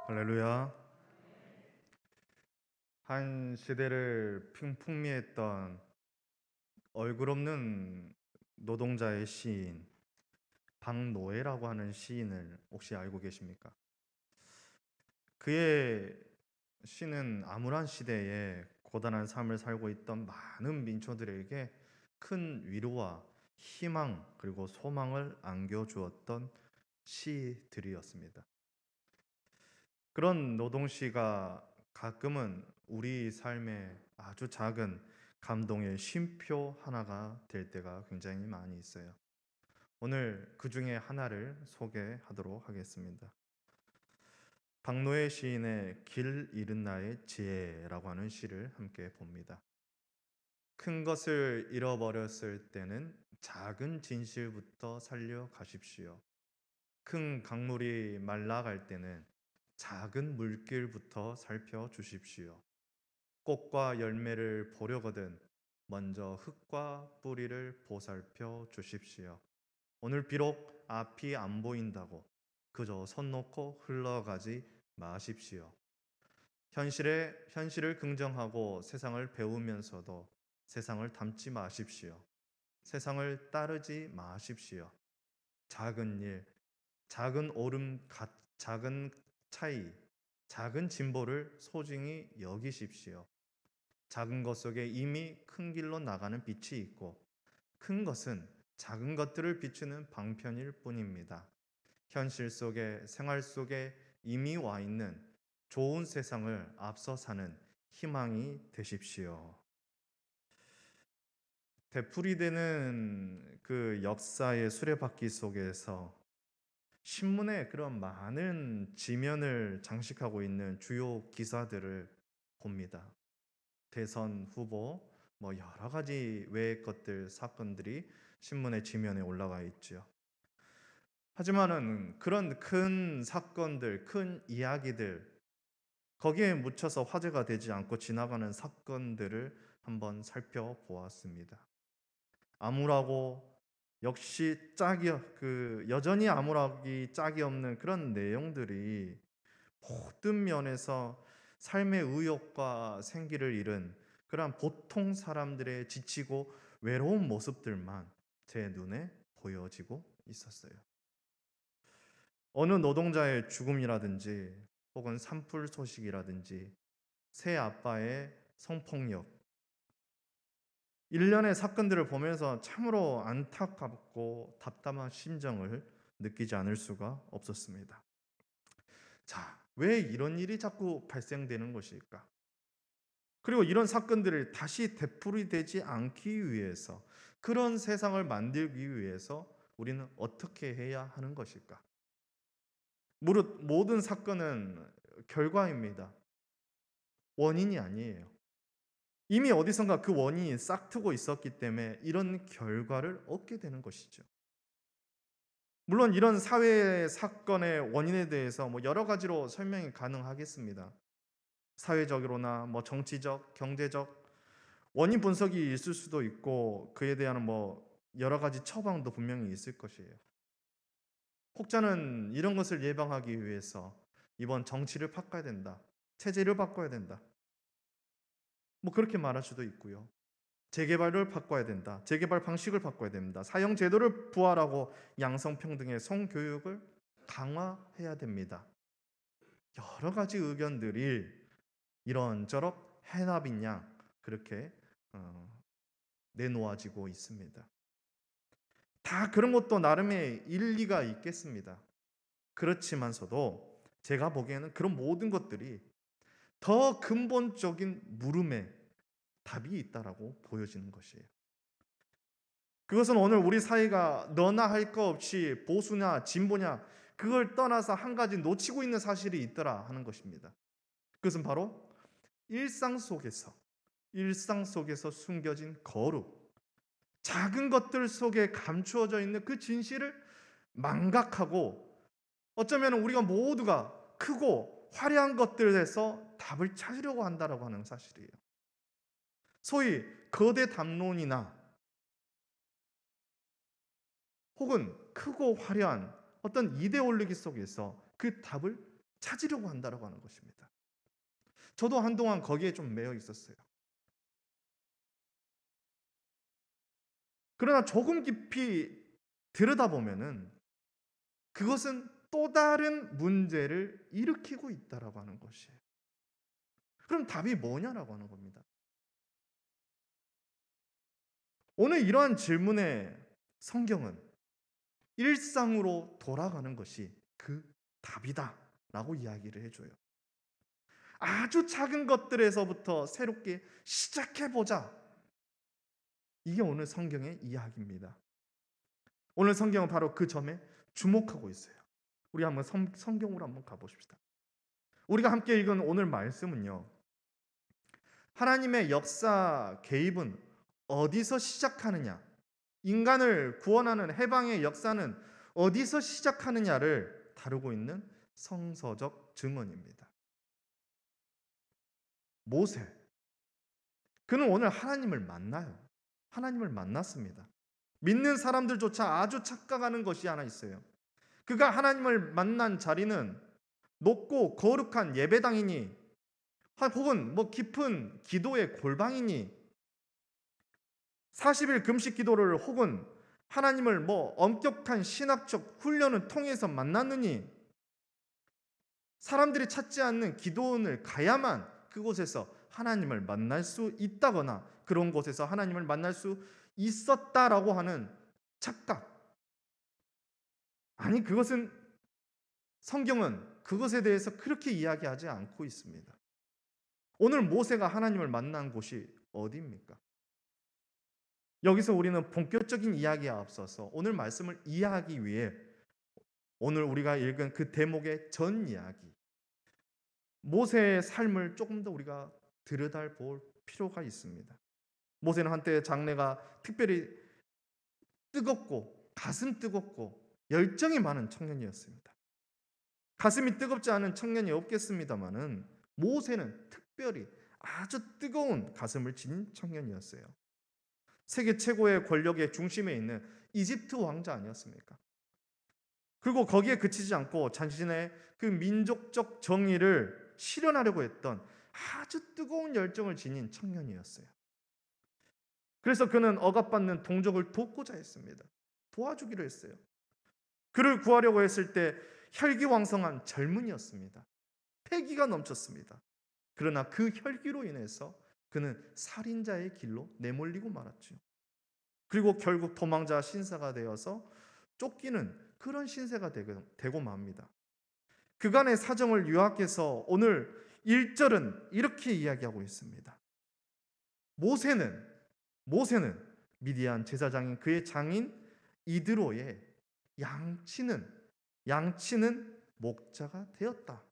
할렐루야. 한 시대를 풍미했던 얼굴 없는 노동자의 시인 박노해라고 하는 시인을 혹시 알고 계십니까? 그의 시는 암울한 시대에 고단한 삶을 살고 있던 많은 민초들에게 큰 위로와 희망 그리고 소망을 안겨주었던 시들이었습니다. 그런 노동시가 가끔은 우리 삶에 아주 작은 감동의 쉼표 하나가 될 때가 굉장히 많이 있어요. 오늘 그 중에 하나를 소개하도록 하겠습니다. 박노해 시인의 길 잃은 나의 지혜라고 하는 시를 함께 봅니다. 큰 것을 잃어버렸을 때는 작은 진실부터 살려 가십시오. 큰 강물이 말라갈 때는 작은 물길부터 살펴주십시오. 꽃과 열매를 보려거든 먼저 흙과 뿌리를 보살펴 주십시오. 오늘 비록 앞이 안 보인다고 그저 손 놓고 흘러가지 마십시오. 현실을 긍정하고 세상을 배우면서도 세상을 닮지 마십시오. 세상을 따르지 마십시오. 작은 일, 작은 작은 차이, 작은 진보를 소중히 여기십시오. 작은 것 속에 이미 큰 길로 나가는 빛이 있고 큰 것은 작은 것들을 비추는 방편일 뿐입니다. 현실 속에 생활 속에 이미 와 있는 좋은 세상을 앞서 사는 희망이 되십시오. 되풀이되는 그 역사의 수레바퀴 속에서 신문에 그런 많은 지면을 장식하고 있는 주요 기사들을 봅니다. 대선 후보, 여러 가지 외의 것들, 사건들이 신문의 지면에 올라가 있죠. 하지만은 그런 큰 사건들, 큰 이야기들, 거기에 묻혀서 화제가 되지 않고 지나가는 사건들을 한번 살펴보았습니다. 암울하고 역시 여전히 암울하기 짝이 없는 그런 내용들이 모든 면에서 삶의 의욕과 생기를 잃은 그러한 보통 사람들의 지치고 외로운 모습들만 제 눈에 보여지고 있었어요. 어느 노동자의 죽음이라든지 혹은 산불 소식이라든지 새 아빠의 성폭력, 일련의 사건들을 보면서 참으로 안타깝고 답답한 심정을 느끼지 않을 수가 없었습니다. 자, 왜 이런 일이 자꾸 발생되는 것일까? 그리고 이런 사건들을 다시 되풀이되지 않기 위해서, 그런 세상을 만들기 위해서 우리는 어떻게 해야 하는 것일까? 무릇 모든 사건은 결과입니다. 원인이 아니에요. 이미 어디선가 그 원인이 싹트고 있었기 때문에 이런 결과를 얻게 되는 것이죠. 물론 이런 사회 사건의 원인에 대해서 여러 가지로 설명이 가능하겠습니다. 사회적으로나 정치적, 경제적 원인 분석이 있을 수도 있고 그에 대한 여러 가지 처방도 분명히 있을 것이에요. 혹자는 이런 것을 예방하기 위해서 이번 정치를 바꿔야 된다. 체제를 바꿔야 된다. 그렇게 말할 수도 있고요. 재개발을 바꿔야 된다. 재개발 방식을 바꿔야 됩니다. 사형 제도를 부활하고 양성평등의 성교육을 강화해야 됩니다. 여러 가지 의견들이 이런저런 해답인 양 그렇게 내놓아지고 있습니다. 다 그런 것도 나름의 일리가 있겠습니다. 그렇지만서도 제가 보기에는 그런 모든 것들이 더 근본적인 물음에 답이 있다라고 보여지는 것이에요. 그것은 오늘 우리 사회가 너나 할 거 없이 보수냐 진보냐 그걸 떠나서 한 가지 놓치고 있는 사실이 있더라 하는 것입니다. 그것은 바로 일상 속에서 숨겨진 거룩, 작은 것들 속에 감추어져 있는 그 진실을 망각하고 어쩌면 우리가 모두가 크고 화려한 것들에서 답을 찾으려고 한다라고 하는 사실이에요. 소위 거대 담론이나 혹은 크고 화려한 어떤 이데올로기 속에서 그 답을 찾으려고 한다라고 하는 것입니다. 저도 한동안 거기에 좀 매여 있었어요. 그러나 조금 깊이 들여다보면은 그것은 또 다른 문제를 일으키고 있다라고 하는 것이에요. 그럼 답이 뭐냐라고 하는 겁니다. 오늘 이러한 질문에 성경은 일상으로 돌아가는 것이 그 답이다라고 이야기를 해줘요. 아주 작은 것들에서부터 새롭게 시작해보자. 이게 오늘 성경의 이야기입니다. 오늘 성경은 바로 그 점에 주목하고 있어요. 우리 한번 성경으로 한번 가보십시다. 우리가 함께 읽은 오늘 말씀은요, 하나님의 역사 개입은 어디서 시작하느냐, 인간을 구원하는 해방의 역사는 어디서 시작하느냐를 다루고 있는 성서적 증언입니다. 모세, 그는 오늘 하나님을 만나요. 하나님을 만났습니다. 믿는 사람들조차 아주 착각하는 것이 하나 있어요. 그가 하나님을 만난 자리는 높고 거룩한 예배당이니, 혹은 깊은 기도의 골방이니, 40일 금식 기도를 혹은 하나님을 엄격한 신학적 훈련을 통해서 만났느니, 사람들이 찾지 않는 기도원을 가야만 그곳에서 하나님을 만날 수 있다거나 그런 곳에서 하나님을 만날 수 있었다라고 하는 착각. 아니, 그것은 성경은 그것에 대해서 그렇게 이야기하지 않고 있습니다. 오늘 모세가 하나님을 만난 곳이 어디입니까? 여기서 우리는 본격적인 이야기에 앞서서 오늘 말씀을 이해하기 위해 오늘 우리가 읽은 그 대목의 전 이야기, 모세의 삶을 조금 더 우리가 들여다볼 필요가 있습니다. 모세는 한때 장래가 특별히 뜨겁고 가슴 뜨겁고 열정이 많은 청년이었습니다. 가슴이 뜨겁지 않은 청년이 없겠습니다마는 모세는 특별히 아주 뜨거운 가슴을 지닌 청년이었어요. 세계 최고의 권력의 중심에 있는 이집트 왕자 아니었습니까? 그리고 거기에 그치지 않고 자신의 그 민족적 정의를 실현하려고 했던 아주 뜨거운 열정을 지닌 청년이었어요. 그래서 그는 억압받는 동족을 돕고자 했습니다. 도와주기로 했어요. 그를 구하려고 했을 때 혈기왕성한 젊은이였습니다. 패기가 넘쳤습니다. 그러나 그 혈기로 인해서 그는 살인자의 길로 내몰리고 말았죠. 그리고 결국 도망자 신세가 되어서 쫓기는 그런 신세가 되고 맙니다. 그간의 사정을 요약해서 오늘 1절은 이렇게 이야기하고 있습니다. 모세는 미디안 제사장인 그의 장인 이드로의 양치는 목자가 되었다.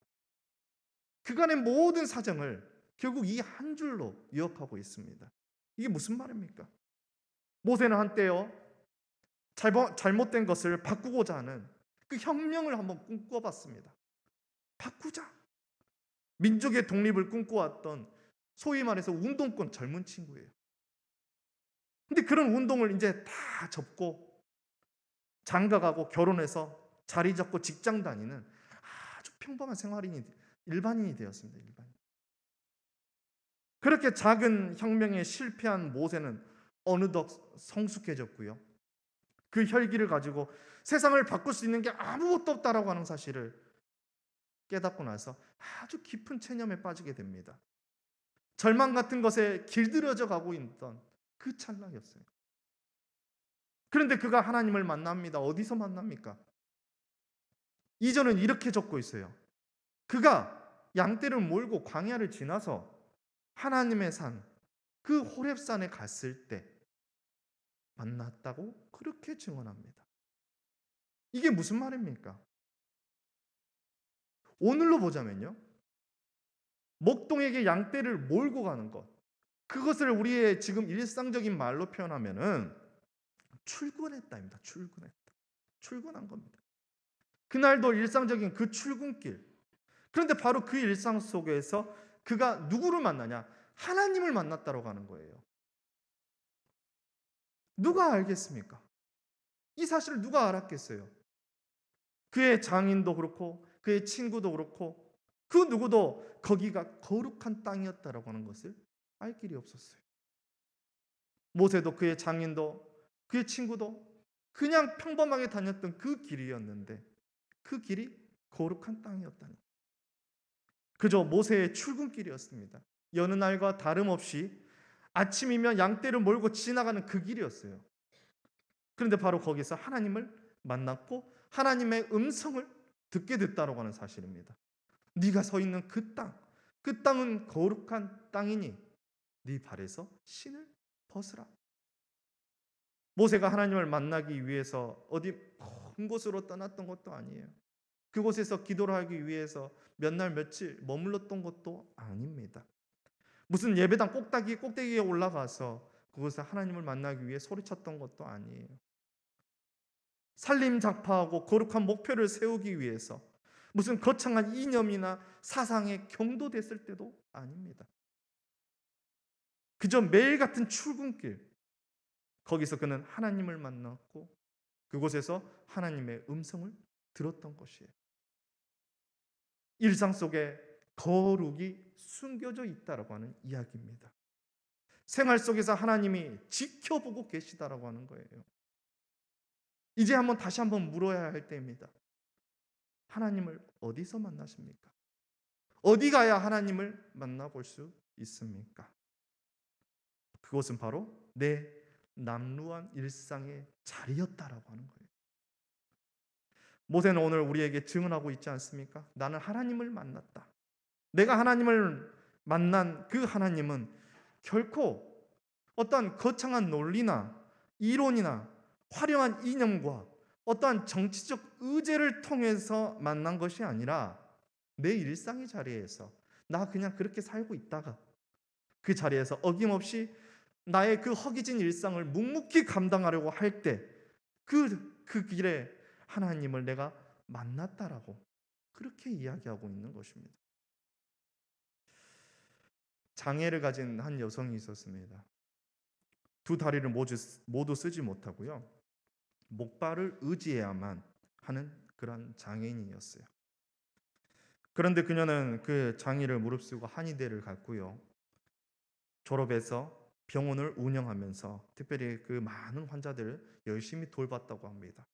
그간의 모든 사정을 결국 이 한 줄로 요약하고 있습니다. 이게 무슨 말입니까? 모세는 한때요, 잘못된 것을 바꾸고자 하는 그 혁명을 한번 꿈꿔봤습니다. 바꾸자. 민족의 독립을 꿈꿔왔던 소위 말해서 운동권 젊은 친구예요. 근데 그런 운동을 이제 다 접고 장가가고 결혼해서 자리 잡고 직장 다니는 아주 평범한 일반인이 되었습니다. 일반인. 그렇게 작은 혁명에 실패한 모세는 어느덧 성숙해졌고요. 그 혈기를 가지고 세상을 바꿀 수 있는 게 아무것도 없다라고 하는 사실을 깨닫고 나서 아주 깊은 체념에 빠지게 됩니다. 절망 같은 것에 길들여져 가고 있던 그 찰나였어요. 그런데 그가 하나님을 만납니다. 어디서 만납니까? 2절은 이렇게 적고 있어요. 그가 양떼를 몰고 광야를 지나서 하나님의 산, 그 호렙산에 갔을 때 만났다고 그렇게 증언합니다. 이게 무슨 말입니까? 오늘로 보자면요, 목동에게 양떼를 몰고 가는 것, 그것을 우리의 지금 일상적인 말로 표현하면은 출근했다입니다. 출근한 겁니다. 그날도 일상적인 그 출근길. 그런데 바로 그 일상 속에서 그가 누구를 만나냐? 하나님을 만났다고 하는 거예요. 누가 알겠습니까? 이 사실을 누가 알았겠어요? 그의 장인도 그렇고 그의 친구도 그렇고 그 누구도 거기가 거룩한 땅이었다라고 하는 것을 알 길이 없었어요. 모세도 그의 장인도 그의 친구도 그냥 평범하게 다녔던 그 길이었는데 그 길이 거룩한 땅이었다니. 그저 모세의 출근길이었습니다. 여느 날과 다름없이 아침이면 양떼를 몰고 지나가는 그 길이었어요. 그런데 바로 거기서 하나님을 만났고 하나님의 음성을 듣게 됐다라고 하는 사실입니다. 네가 서 있는 그 땅, 그 땅은 거룩한 땅이니 네 발에서 신을 벗으라. 모세가 하나님을 만나기 위해서 어디 먼 곳으로 떠났던 것도 아니에요. 그곳에서 기도를 하기 위해서 몇 날 며칠 머물렀던 것도 아닙니다. 무슨 예배당 꼭대기에 올라가서 그곳에 하나님을 만나기 위해 소리쳤던 것도 아니에요. 살림작파하고 거룩한 목표를 세우기 위해서 무슨 거창한 이념이나 사상에 경도됐을 때도 아닙니다. 그저 매일 같은 출근길, 거기서 그는 하나님을 만났고 그곳에서 하나님의 음성을 들었던 것이에요. 일상 속에 거룩이 숨겨져 있다라고 하는 이야기입니다. 생활 속에서 하나님이 지켜보고 계시다라고 하는 거예요. 이제 다시 한번 물어야 할 때입니다. 하나님을 어디서 만나십니까? 어디 가야 하나님을 만나볼 수 있습니까? 그것은 바로 내 남루한 일상의 자리였다라고 하는 거예요. 모세는 오늘 우리에게 증언하고 있지 않습니까? 나는 하나님을 만났다. 내가 하나님을 만난 그 하나님은 결코 어떠한 거창한 논리나 이론이나 화려한 이념과 어떠한 정치적 의제를 통해서 만난 것이 아니라 내 일상의 자리에서 나 그냥 그렇게 살고 있다가 그 자리에서 어김없이 나의 그 허기진 일상을 묵묵히 감당하려고 할 때 그 길에 하나님을 내가 만났다라고 그렇게 이야기하고 있는 것입니다. 장애를 가진 한 여성이 있었습니다. 두 다리를 모두 쓰지 못하고요. 목발을 의지해야만 하는 그런 장애인이었어요. 그런데 그녀는 그 장애를 무릅쓰고 한의대를 갔고요. 졸업해서 병원을 운영하면서 특별히 그 많은 환자들을 열심히 돌봤다고 합니다.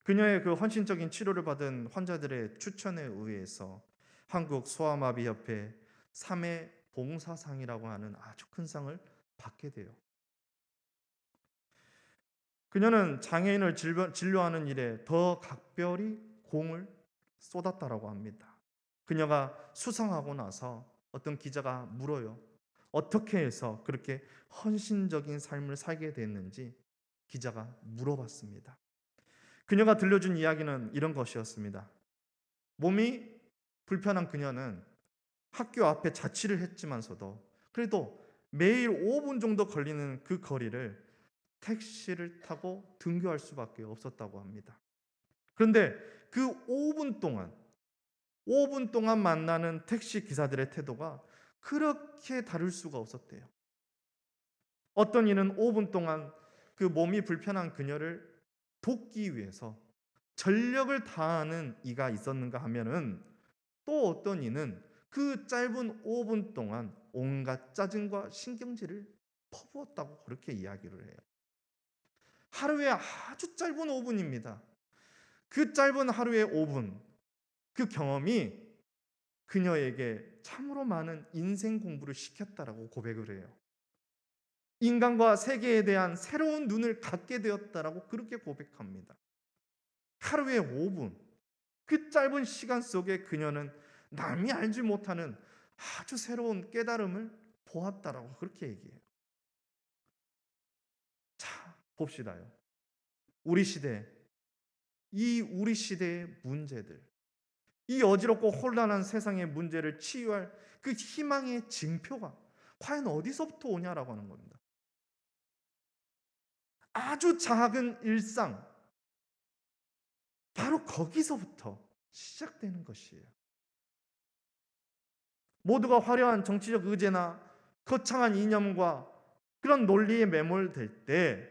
그녀의 그 헌신적인 치료를 받은 환자들의 추천에 의해서 한국 소아마비협회 3회 봉사상이라고 하는 아주 큰 상을 받게 돼요. 그녀는 장애인을 진료하는 일에 더 각별히 공을 쏟았다라고 합니다. 그녀가 수상하고 나서 어떤 기자가 물어요. 어떻게 해서 그렇게 헌신적인 삶을 살게 됐는지 기자가 물어봤습니다. 그녀가 들려준 이야기는 이런 것이었습니다. 몸이 불편한 그녀는 학교 앞에 자취를 했지만서도 그래도 매일 5분 정도 걸리는 그 거리를 택시를 타고 등교할 수밖에 없었다고 합니다. 그런데 그 5분 동안 만나는 택시 기사들의 태도가 그렇게 다를 수가 없었대요. 어떤 이는 5분 동안 그 몸이 불편한 그녀를 돕기 위해서 전력을 다하는 이가 있었는가 하면은 또 어떤 이는 그 짧은 5분 동안 온갖 짜증과 신경질을 퍼부었다고 그렇게 이야기를 해요. 하루에 아주 짧은 5분입니다. 그 짧은 하루의 5분, 그 경험이 그녀에게 참으로 많은 인생 공부를 시켰다라고 고백을 해요. 인간과 세계에 대한 새로운 눈을 갖게 되었다라고 그렇게 고백합니다. 하루에 5분, 그 짧은 시간 속에 그녀는 남이 알지 못하는 아주 새로운 깨달음을 보았다라고 그렇게 얘기해요. 자, 봅시다요. 우리 시대의 문제들, 이 어지럽고 혼란한 세상의 문제를 치유할 그 희망의 징표가 과연 어디서부터 오냐라고 하는 겁니다. 아주 작은 일상, 바로 거기서부터 시작되는 것이에요. 모두가 화려한 정치적 의제나 거창한 이념과 그런 논리에 매몰될 때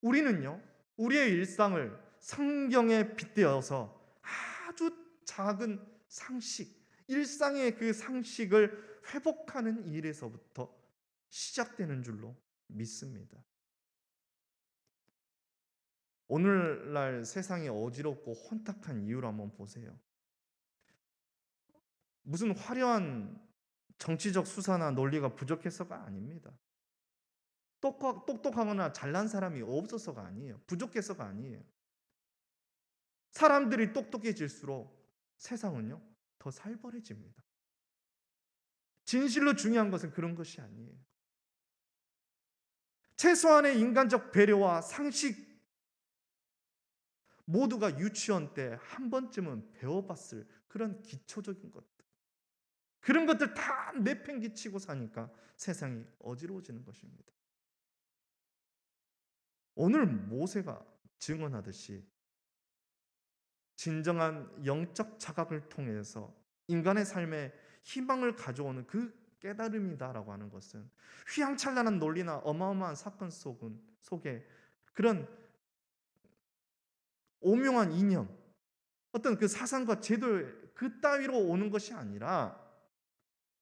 우리는요, 우리의 일상을 성경에 빗대어서 아주 작은 상식, 일상의 그 상식을 회복하는 일에서부터 시작되는 줄로 믿습니다. 오늘날 세상이 어지럽고 혼탁한 이유를 한번 보세요. 무슨 화려한 정치적 수사나 논리가 부족해서가 아닙니다. 똑똑하거나 잘난 사람이 없어서가 아니에요. 부족해서가 아니에요. 사람들이 똑똑해질수록 세상은요, 더 살벌해집니다. 진실로 중요한 것은 그런 것이 아니에요. 최소한의 인간적 배려와 상식 모두가 유치원 때 한 번쯤은 배워봤을 그런 기초적인 것들. 그런 것들 다 내팽개치고 사니까 세상이 어지러워지는 것입니다. 오늘 모세가 증언하듯이 진정한 영적 자각을 통해서 인간의 삶에 희망을 가져오는 그 깨달음이다라고 하는 것은 휘황찬란한 논리나 어마어마한 사건 속에 그런 오묘한 이념, 어떤 그 사상과 제도 그 따위로 오는 것이 아니라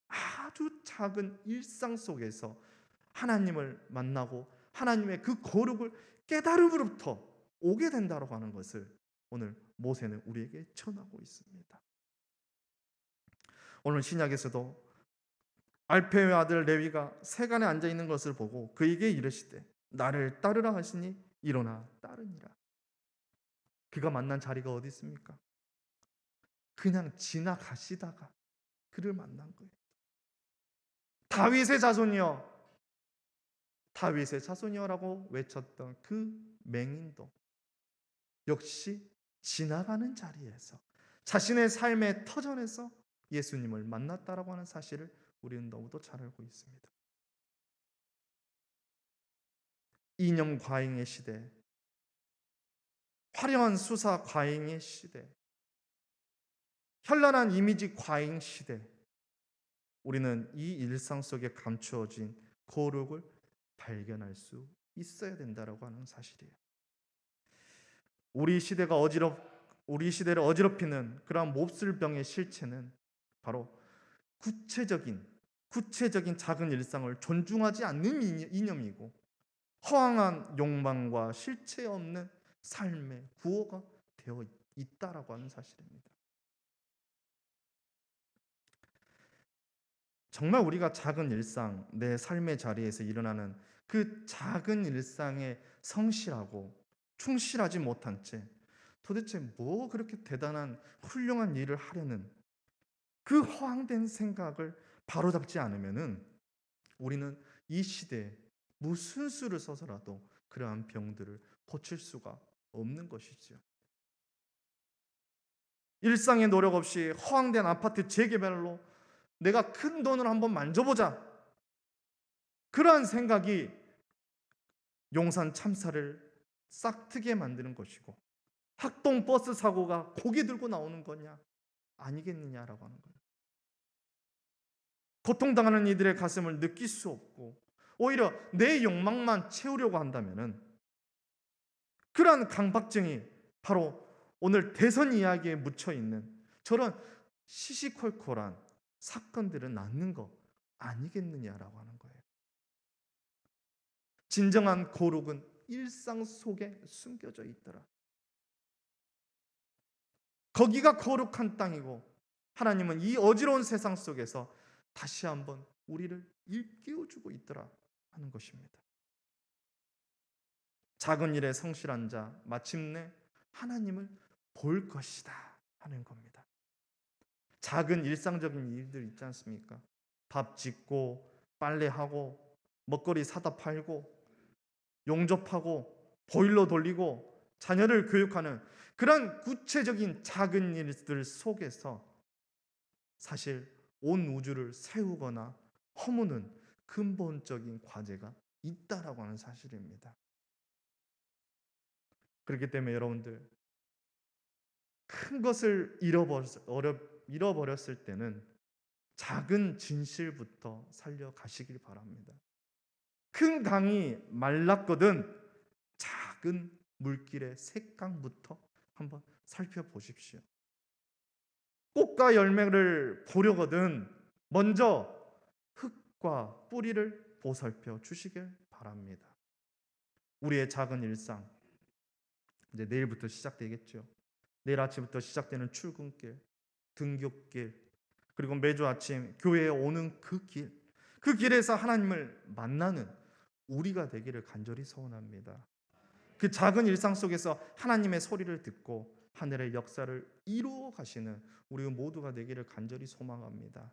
아주 작은 일상 속에서 하나님을 만나고 하나님의 그 거룩을 깨달음으로부터 오게 된다고 하는 것을 오늘 모세는 우리에게 전하고 있습니다. 오늘 신약에서도 알페의 아들 레위가 세간에 앉아 있는 것을 보고 그에게 이르시되 나를 따르라 하시니 일어나 따르니라. 그가 만난 자리가 어디 있습니까? 그냥 지나가시다가 그를 만난 거예요. 다윗의 자손이여, 다윗의 자손이여라고 외쳤던 그 맹인도 역시 지나가는 자리에서 자신의 삶의 터전에서 예수님을 만났다라고 하는 사실을 우리는 너무도 잘 알고 있습니다. 이념 과잉의 시대, 화려한 수사 과잉의 시대, 현란한 이미지 과잉 시대, 우리는 이 일상 속에 감추어진 거룩을 발견할 수 있어야 된다라고 하는 사실이에요. 우리 시대를 어지럽히는 그러한 몹쓸 병의 실체는 바로 구체적인 작은 일상을 존중하지 않는 이념이고 허황한 욕망과 실체 없는 삶의 구호가 되어 있다라고 하는 사실입니다. 정말 우리가 작은 일상, 내 삶의 자리에서 일어나는 그 작은 일상에 성실하고 충실하지 못한 채 도대체 뭐 그렇게 대단한 훌륭한 일을 하려는 그 허황된 생각을 바로잡지 않으면은 우리는 이 시대에 무슨 수를 써서라도 그러한 병들을 고칠 수가 없는 것이지요. 일상의 노력 없이 허황된 아파트 재개발로 내가 큰 돈을 한번 만져보자. 그러한 생각이 용산 참사를 싹트게 만드는 것이고 학동 버스 사고가 고개 들고 나오는 거냐 아니겠느냐라고 하는 거예요. 고통당하는 이들의 가슴을 느낄 수 없고 오히려 내 욕망만 채우려고 한다면은 그러한 강박증이 바로 오늘 대선 이야기에 묻혀 있는 저런 시시콜콜한 사건들은 낳는 거 아니겠느냐라고 하는 거예요. 진정한 거룩은 일상 속에 숨겨져 있더라. 거기가 거룩한 땅이고 하나님은 이 어지러운 세상 속에서 다시 한번 우리를 일깨워주고 있더라 하는 것입니다. 작은 일에 성실한 자 마침내 하나님을 볼 것이다 하는 겁니다. 작은 일상적인 일들 있지 않습니까? 밥 짓고 빨래하고 먹거리 사다 팔고 용접하고 보일러 돌리고 자녀를 교육하는 그런 구체적인 작은 일들 속에서 사실 온 우주를 세우거나 허무는 근본적인 과제가 있다라고 하는 사실입니다. 그렇기 때문에 여러분들 큰 것을 잃어버렸을 때는 작은 진실부터 살려가시길 바랍니다. 큰 강이 말랐거든 작은 물길의 색강부터 한번 살펴보십시오. 꽃과 열매를 보려거든 먼저 흙과 뿌리를 보살펴 주시길 바랍니다. 우리의 작은 일상, 이제 내일부터 시작되겠죠. 내일 아침부터 시작되는 출근길, 등굣길, 그리고 매주 아침 교회에 오는 그 길, 그 길에서 하나님을 만나는 우리가 되기를 간절히 소원합니다. 그 작은 일상 속에서 하나님의 소리를 듣고 하늘의 역사를 이루어 가시는 우리 모두가 되기를 간절히 소망합니다.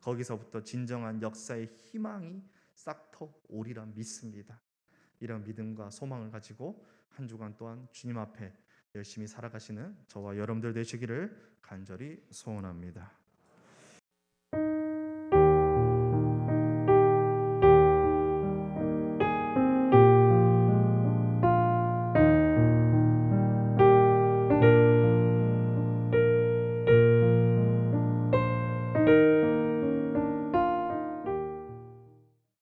거기서부터 진정한 역사의 희망이 싹터 오리라 믿습니다. 이런 믿음과 소망을 가지고 한 주간 또한 주님 앞에 열심히 살아가시는 저와 여러분들 되시기를 간절히 소원합니다.